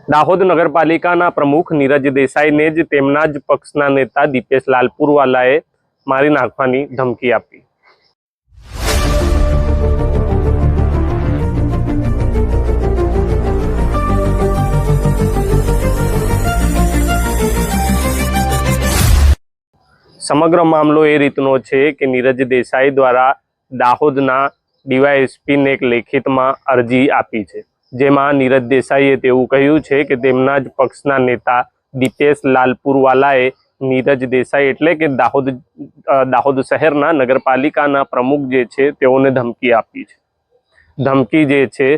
દાહોદ નગરપાલિકાના પ્રમુખ નીરજ દેસાઈને જ તેમના જ પક્ષના નેતા દીપેશ લાલપુરવાલાએ મારી નાખવાની ધમકી આપી। સમગ્ર મામલો એ રીતનો છે કે નીરજ દેસાઈ દ્વારા દાહોદના ડીવાયએસપીને એક લેખિતમાં અરજી આપી છે, જેમાં નીરજ દેસાઈએ તેવું કહ્યું છે કે તેમના જ પક્ષના નેતા દીપેશ લાલપુરવાલાએ નીરજ દેસાઈ એટલે કે દાહોદ શહેરના નગરપાલિકાના પ્રમુખ જે છે તેઓને ધમકી આપી છે। ધમકી જે છે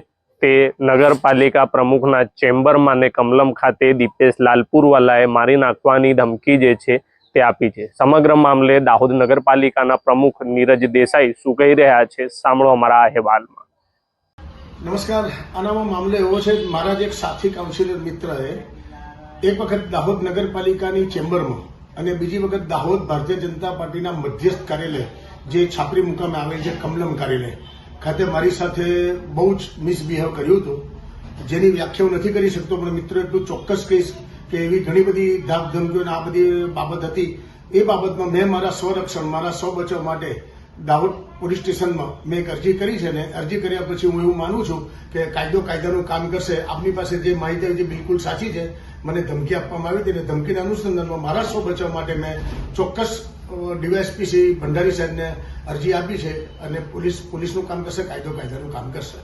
તે નગરપાલિકા પ્રમુખના ચેમ્બરમાં ને કમલમ ખાતે દીપેશ લાલપુરવાલાએ મારી નાખવાની ધમકી જે છે તે આપી છે। સમગ્ર મામલે દાહોદ નગરપાલિકાના પ્રમુખ નીરજ દેસાઈ શું કહી રહ્યા છે, સાંભળો અમારા અહેવાલમાં। નમસ્કાર। આનામાં મામલો એવો છે કે મારા જ એક સાથી કાઉન્સિલર મિત્રએ એક વખત દાહોદ નગરપાલિકાની ચેમ્બરમાં અને બીજી વખત દાહોદ ભારતીય જનતા પાર્ટીના મધ્યસ્થ કાર્યાલય જે છાપરી મુકામે આવેલ છે કમલમ કાર્યાલય ખાતે મારી સાથે બહુ જ મિસબિહેવ કર્યું હતું, જેની વ્યાખ્યા હું નથી કરી શકતો, પણ મિત્રો એટલું ચોક્કસ કહીશ કે એવી ઘણી બધી ધાક ધમકીઓ આ બધી બાબત હતી। એ બાબતમાં મેં મારા સ્વરક્ષણ, મારા સ્વબચાવ માટે દાહોદ પોલીસ સ્ટેશનમાં મેં એક અરજી કરી છે ને અરજી કર્યા પછી હું એવું માનું છું કે કાયદો કાયદાનું કામ કરશે। આપની પાસે જે માહિતી આવી બિલકુલ સાચી છે। મને ધમકી આપવામાં આવી હતી અને ધમકીના અનુસંધાનમાં મારા સ્વબચાવ માટે મેં ચોક્કસ ડીવાયએસપી શ્રી ભંડારી સાહેબને અરજી આપી છે અને પોલીસનું કામ કરશે, કાયદાનું કામ કરશે।